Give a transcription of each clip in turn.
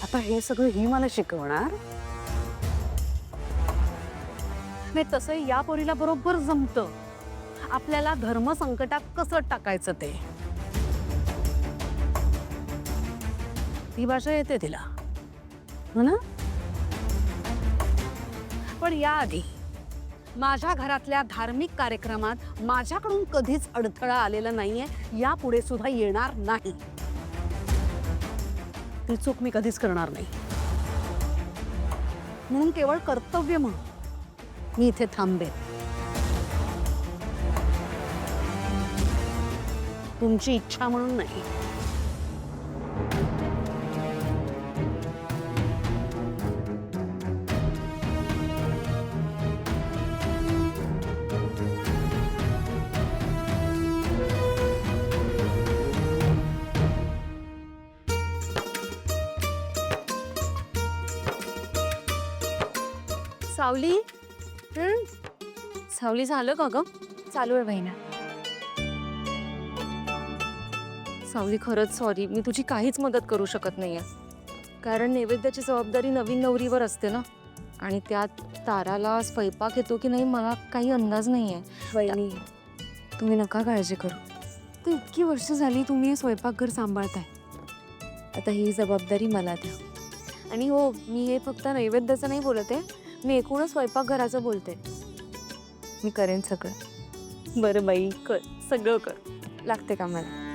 आता हे सगळं ही मला शिकवणार? नाही, तसं या पोरीला बरोबर जमतं आपल्याला धर्म संकटात कसं टाकायचं ते. ती भाषा येते तिला, हो ना? पण याआधी माझ्या घरातल्या धार्मिक कार्यक्रमात माझ्याकडून कधीच अडथळा आलेला नाहीये, यापुढे सुद्धा येणार नाही. ती चूक मी कधीच करणार नाही. म्हणून केवळ कर्तव्य म्हणून मी इथे थांबे. तुमची इच्छा म्हणून नाही. सावली, सावली झालं का ग? चालू आहे बहिणा. सावली खरंच सॉरी, मी तुझी काहीच मदत करू शकत नाहीये. कारण नैवेद्याची जबाबदारी नवीन नवरीवर असते ना, आणि त्यात ताराला स्वयंपाक येतो की नाही मला काही अंदाज नाहीये. वहिनी, तुम्ही नका काळजी करू. तर इतकी वर्ष झाली तुम्ही हे स्वयंपाकघर सांभाळताय. आता ही जबाबदारी मला द्या. आणि हो, मी हे फक्त नैवेद्याचं नाही बोलते, मी एकूणच स्वयंपाकघराचं बोलते. मी करेन सगळं. बरं बाई, कर, सगळं कर. लागते का मला?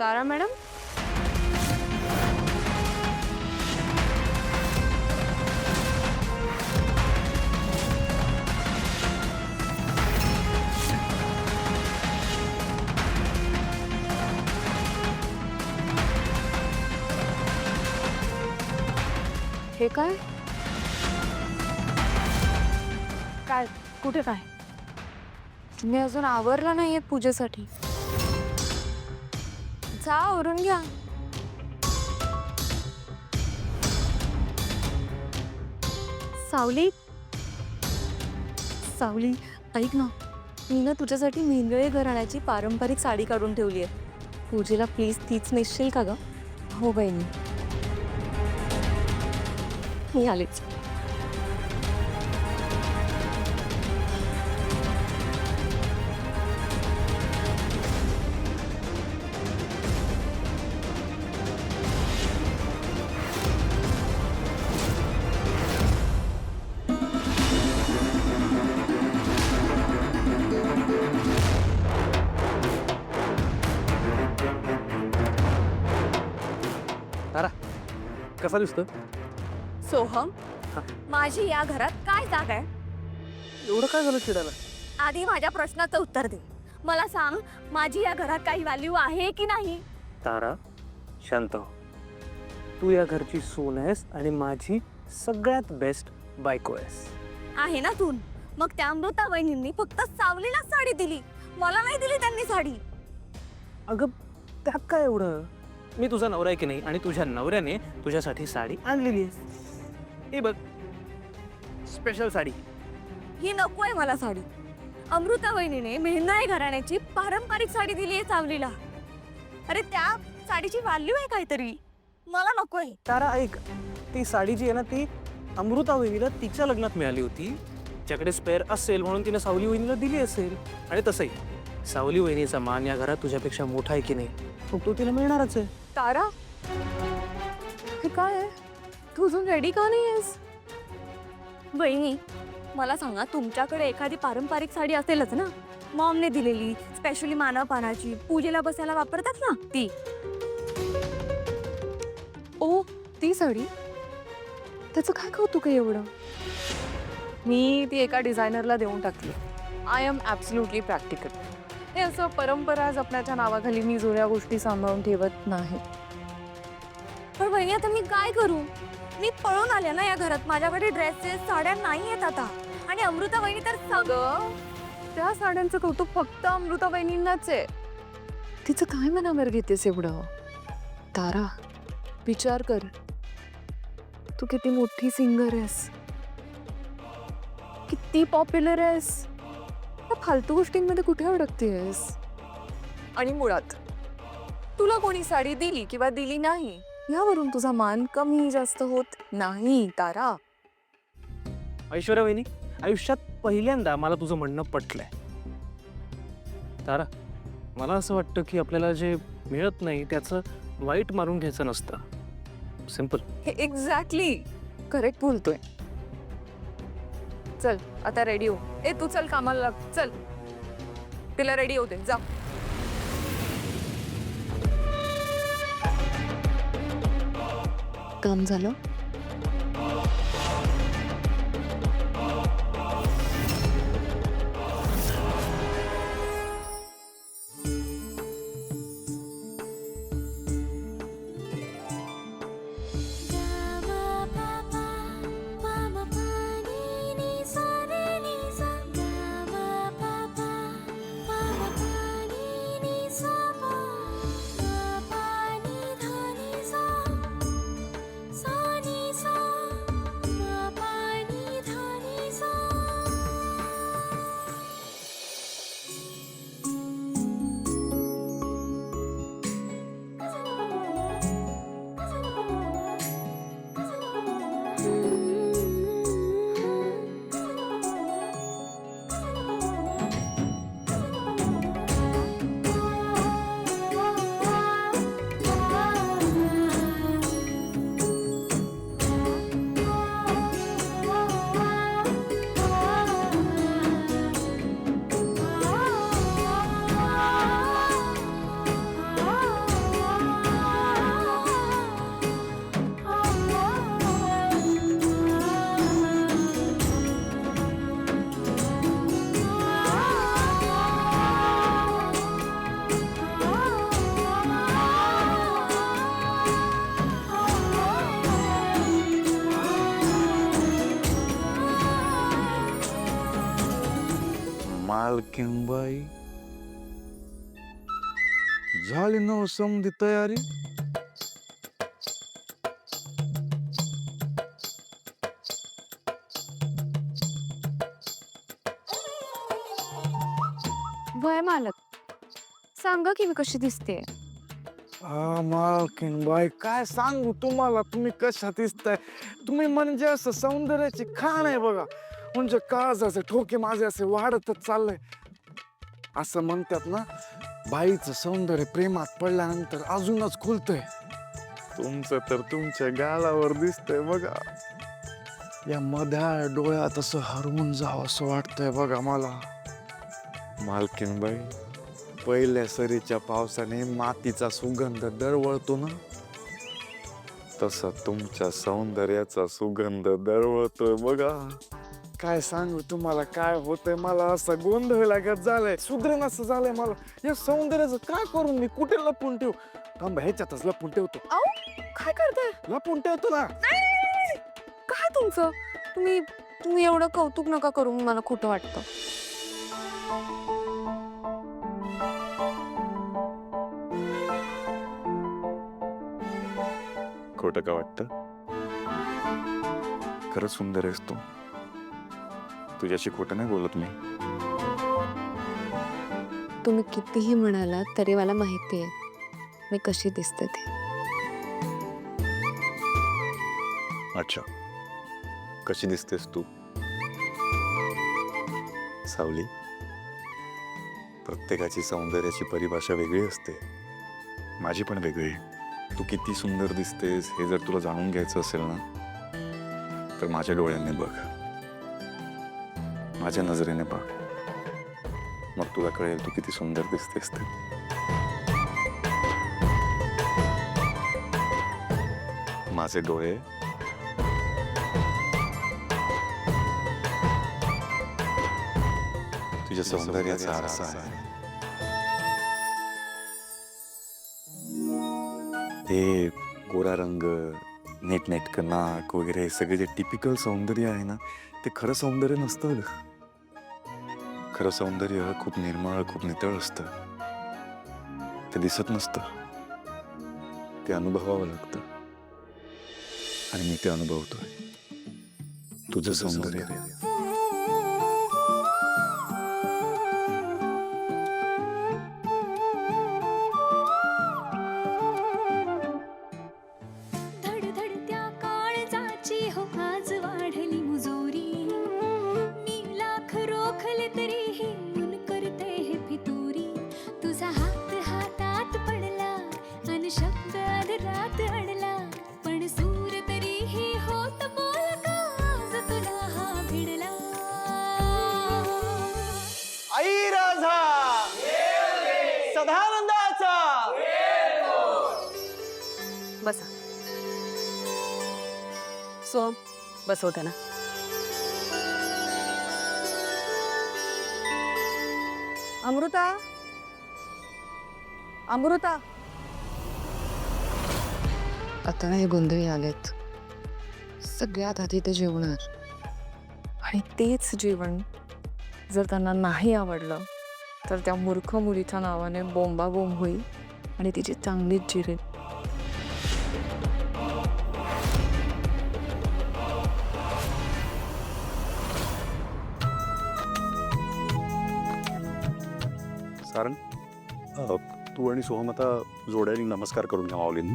तारा मॅडम, हे काय? काय? कुठे काय? तुम्ही अजून आवरला नाहीये पूजेसाठी. जा आवरून घ्या. सावली, सावली ऐक ना, मी ना तुझ्यासाठी मेंदळे घराण्याची पारंपरिक साडी काढून ठेवली आहे. पूजेला प्लीज तीच नेसशील का ग? हो बहिणी. मी आलेच. तारा, कसा दिसतो? सोहम, माझी या घरात काय जागा आहे? एवढं काय झालं चिडायला? आधी माझ्या प्रश्नाचं उत्तर दे. मला सांग, माझी या घरात काही व्हॅल्यू आहे की नाही? तारा, शांत हो. तू या घरची सून आहेस आणि माझी सगळ्यात बेस्ट बायको आहेस. आहे ना तू? मग त्या अमृता वहिनींनी फक्त सावलीला साडी दिली, मला नाही दिली त्यांनी साडी. अगं, त्यात काय एवढं? मी तुझा नवरा आहे की नाही, आणि तुझ्या नवऱ्याने तुझ्यासाठी साडी आणलेली आहे. हे बघ, स्पेशल साडी. ही नको आहे मला साडी. अमृता वहिनीने मेहनाई घराण्याची पारंपरिक साडी दिली आहे सावलीला. अरे त्या साडीची व्हॅल्यू आहे काहीतरी, मला नको आहे. तारा ऐक, ती साडी जी आहे ना, ती अमृता वहिनीला तिच्या लग्नात मिळाली होती. तिच्याकडे स्पेअर असेल म्हणून तिने सावली वहिनीला दिली असेल. आणि तसंही सावली वहिनीचा मान या घरात तुझ्यापेक्षा मोठा आहे की नाही, मग तो तिला मिळणारच आहे. तारा, हे काय आहे? तू अजून रेडी का नाही आहेस? वहिनी मला सांगा, तुमच्याकडे एखादी पारंपरिक साडी असेलच ना, मॉमने दिलेली, स्पेशली मानवपानाची, पूजेला बसायला वापरतात ना ती. ओ ती साडी, त्याचं काय कौतुक आहे एवढं? मी ती एका डिझायनरला देऊन टाकली. I am absolutely practical. हे असं परंपरा जपण्याच्या नावाखाली मी जुन्या गोष्टी सांभाळून ठेवत नाही. पण वहिनी आता मी काय करू? मी पळून आले ना या घरात, माझ्याकडे ड्रेसेस साड्या नाही आहेत आता. आणि अमृता वहिनी तर अगं, त्या साड्यांचं कौतुक फक्त अमृता वहिनींनाच आहे. तिचं काय मनावर घेतेस एवढं? तारा, विचार कर, तू किती मोठी सिंगर आहेस, किती पॉप्युलर आहेस. त्या फालतू गोष्टींमध्ये कुठे अडकतेस? आणि मुळात तुला कोणी साडी दिली किंवा दिली नाही यावरून तुझा मान कमी जास्त होत नाही तारा. ऐश्वर्या वहिनी, आयुष्यात पहिल्यांदा मला तुझं म्हणणं पटलंय. तारा, मला असं वाटतं की आपल्याला जे मिळत नाही त्याचं वाईट मारून घ्यायचं नसतं. सिंपल. हे एक्झॅक्टली करेक्ट बोलतोय. चल आता रेडी हो. ए तू चल कामाला लाग. चल तिला रेडी होते जा. काम झालं? मालकीनबाई, झाली नव समधी तयारी? वय मालक, सांगा की मी कशी दिसते? मालकीनबाई, काय सांगू तुम्हाला, तुम्ही कशा दिसताय. तुम्ही म्हणजे असं सौंदर्याची खाण आहे बघा. म्हणजे काळजाचे ठोके माझे असे वाढतच चाललंय. असं म्हणतात ना, बाईचं सौंदर्य प्रेमात पडल्यानंतर अजूनच खुलतंय. तुमचं तर तुमच्या गालावर दिसतंय बघा. या मधाळ डोळ्यात असं हरवून जावं असं वाटतंय बघा मला. मालकीनबाई, पहिल्या सरीच्या पावसाने मातीचा सुगंध दरवळतो ना, तसा तुमच्या सौंदर्याचा सुगंध दरवळतोय बघा. काय सांगू तुम्हाला, काय होतंय मला, असं गोंधळ लागत झालंय, सुधरण असं झालंय मला. या सौंदर्याचं काय करून मी कुठे लपून ठेवू? थांबा, ह्याच्यातच लपून ठेवतो. काय करताय? लपून ठेवतो ना. काय तुमचं? तुम्ही एवढं कौतुक नका करू, मला खोटं वाटतं. खोटं का वाटतं? खरंच सुंदर आहेस तू. तुझ्याशी खोटं नाही बोलत मी. तुम्ही कितीही म्हणालात तरी मला माहिती आहे मी कशी दिसते ते. अच्छा, कशी दिसतेस तू? सावली, प्रत्येकाची सौंदर्याची परिभाषा वेगळी असते. माझी पण वेगळी. तू किती सुंदर दिसतेस हे जर तुला जाणून घ्यायचं असेल ना, तर माझ्या डोळ्यांनी बघ. माझ्या नजरेने बघ, मग तुला कळेल तू किती सुंदर दिसतेस ते. माझे डोळे तुझ्या सौंदर्याचा आरसा आहे. ते गोरा रंग, नेटनेटकं नाक वगैरे हे सगळे जे टिपिकल सौंदर्य आहे ना, ते खरं सौंदर्य नसतं. खरं सौंदर्य खूप निर्मळ, खूप नितळ असतं. ते दिसत नसतं, ते अनुभवावं लागतं. आणि मी ते अनुभवतोय, तुझं सौंदर्य. धडधडत्या काळजाची हो आज वाढली मुजोरी. मी लाख रोखले तरीही मन करते हे फितुरी. तुझा हात हातात पडला अन शब्द अधरात अडला. पण सूर तरीही होत बोल का आज तुला हा भिडला. आई राधा सदानंदाचा. बसा. सोम, बसवते ना. अमृता, अमृता. आता हे गोंधळी आलेत. सगळ्यात आधी ते जेवणार आणि तेच जेवण जर त्यांना नाही आवडलं तर त्या मूर्ख मुलीच्या नावाने बोंबाबोंब होईल आणि तिची चांगलीच जिरेल. सारंग, तू आणि सोहम आता जोड्याने नमस्कार करून घ्या माऊलींनी.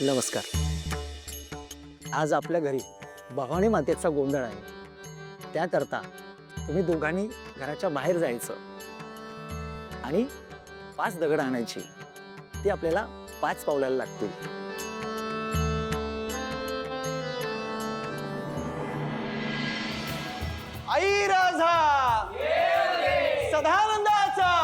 नमस्कार. आज आपल्या घरी भवानी मातेचा गोंधळ आहे. त्याकरता तुम्ही दोघांनी घराच्या बाहेर जायचं आणि 5 दगड आणायची. ती आपल्याला 5 पावलाला लागतील. आई राधा सदानंदाचा.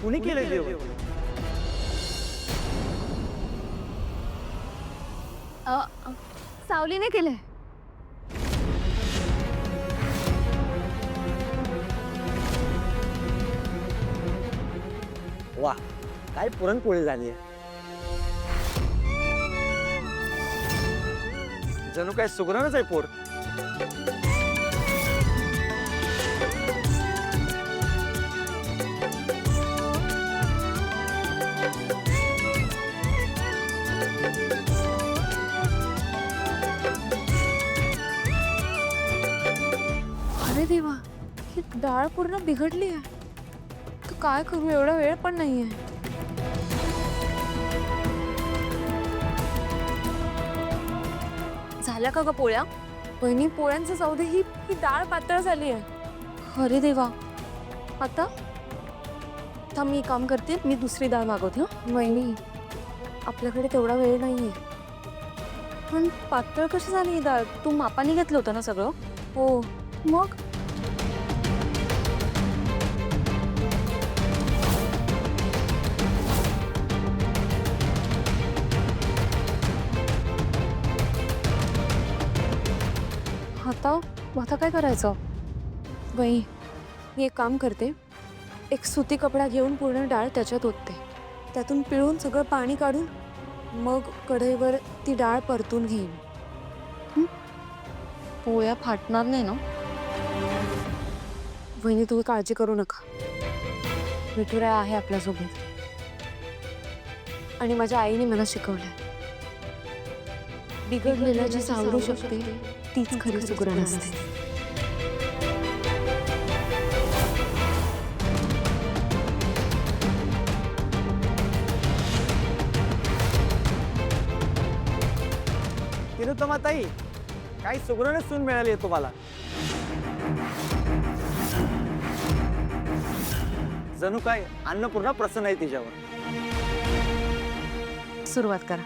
कुणी केलं जेवण? सावलीने केलंय. वा, काय पुरणपोळी झाली आहे. जणू काय सुगरणच आहे पोर. अरे देवा, ही डाळ पूर्ण बिघडली आहे. तर काय करू, एवढा वेळ पण नाहीये. झाल्या का ग पोळ्या? वहिनी, पोळ्यांचं जाऊ दे, ही डाळ पातळ झाली आहे. अरे देवा, आता थांब, मी काम करते, मी दुसरी डाळ मागवते. वहिनी, आपल्याकडे तेवढा वेळ नाहीये. पण पातळ कशी झाली ही डाळ? तू मापाने घेतलं होतं ना सगळं? हो, मग आता मग आता काय करायचं? बाई, मी एक काम करते, एक सुती कपडा घेऊन पूर्ण डाळ त्याच्यात ओतते, त्यातून पिळून सगळं पाणी काढून मग कढईवर ती डाळ परतून घेईन. पोळ्या फाटणार नाही ना? वहिनी, तुम्ही काळजी करू नका, विठुराय आहे आपल्यासोबत. आणि माझ्या आईने मला शिकवलंय, बिघडलेला जी सावरू शकते तीच खरी सुगरण असते. तिरुतमा ताई, काही सुगरणच सून मिळाली आहे तुम्हाला. जणू काय अन्नपूर्णा प्रसन्न आहे तिच्यावर. सुरुवात करा.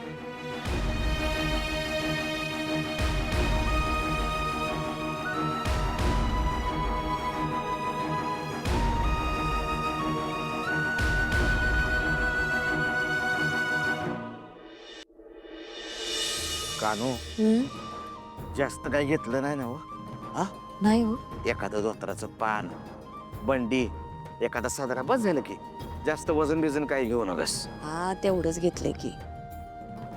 कानू, जास्त काही घेतलं नाही ना हो? नाही हो, एखादं धोत्राचं पान, बंडी, एखादा साधारा बस झालं की. जास्त वजन बिजन काही घेऊ नकस. हा, तेवढंच घेतले की.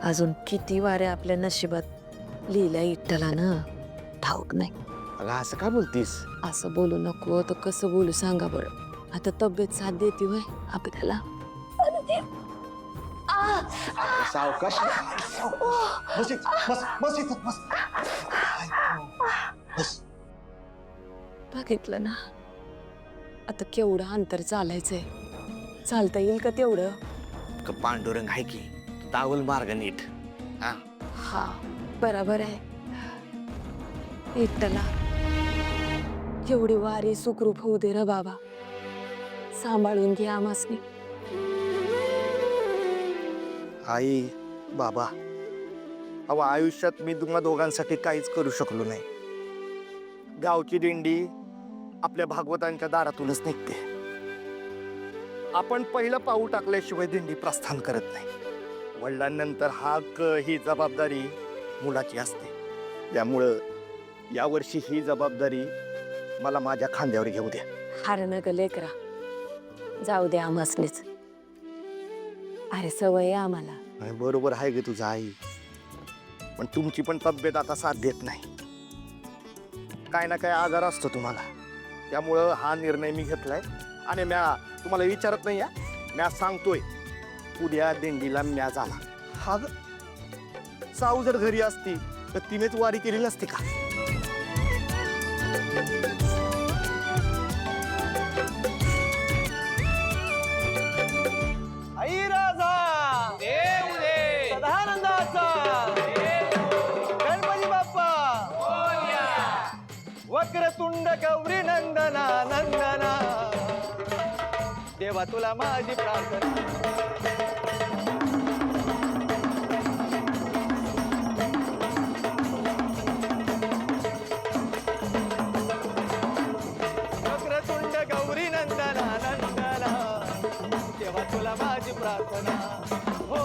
अजून किती वारे आपल्या नशिबात लिहिल्या इट्टलानं ठाऊक नाही. अगं असं का बोलतीस? असं बोलू नको तर कसं बोलू सांगा बरं. आता तब्येत साथ देते होय आपल्याला. सावकाश. बघितलं ना, आता केवढं अंतर चालायचंय. चालता येईल का तेवढं? पांडुरंग आहे की, तावल मार्ग नीट. हा, बरोबर आहे. इट्टला एवढी वारी सुखरूप होऊ दे र बाबा. सांभाळून घ्या आमासनी. आई, बाबा, अहो आयुष्यात मी तुम्हा दोघांसाठी काहीच करू शकलो नाही. गावची दिंडी आपल्या भागवतांच्या दारातूनच निघते. आपण पहिलं पाऊल टाकल्याशिवाय दिंडी प्रस्थान करत नाही. वडिलांनंतर ही जबाबदारी मुलाची असते. त्यामुळं यावर्षी ही जबाबदारी मला माझ्या खांद्यावर घेऊ द्या. हार ग लेकरा, जाऊ दे आमासनीच. अरे सवय आहे आम्हाला. नाही, बरोबर आहे गे तुझा आई, पण तुमची पण तब्येत आता साथ देत नाही. काय ना काय आजार असतो तुम्हाला. त्यामुळं हा निर्णय मी घेतलाय. आणि म्या तुम्हाला विचारत नाही, म्या सांगतोय, उद्या दिंडीला म्या झाला. हा ग, साऊ जर घरी असती तर तिनेच वारी केलेली असते का? आई राजा देव दे सदानंदाचा गणपती बाप्पा वक्रतुंड गौरी नंदना नंदना. देवा तुला माझी प्रार्थना. वक्रतुंड गौरी नंदना नंदना. देवा तुला माझी प्रार्थना. हो,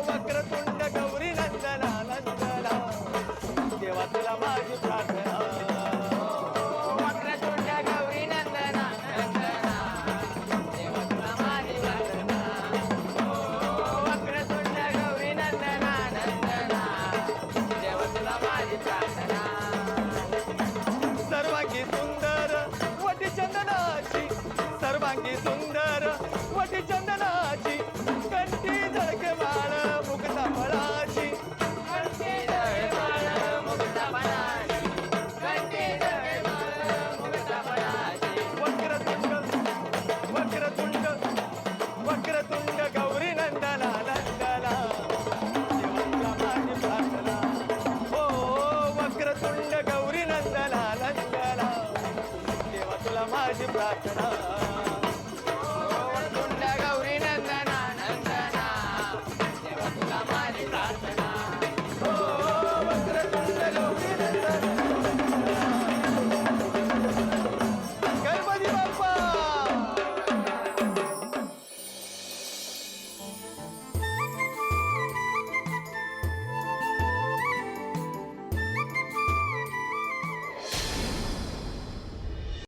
वक्रतुंड गौरी नंदना नंदना. देवा तुला माझी प्रार्थना. वक्रतुंड गौरी नंदना नंदना. देवा तुला माझी प्रार्थना. हो, वक्रतुंड गौरी नंदना नंदना. देवा तुला माझी प्रार्थना. सर्वांगी सुंदर वटी चंदनाची, सर्वांगी सुंदर वटी चंदनाची. कंठी झळके माळ मुक्ता फळाची. कंठी झळके माळ मुक्ता फळाची. कंठी झळके माळ मुक्ता फळाची. वक्रतुंड वक्रतुंड वक्रतुंड गौरी नंदना नंदना. देवा तुला माझी प्रार्थना. हो, वक्रतुंड गौरी नंदना नंदना. देवा तुला माझी प्रार्थना.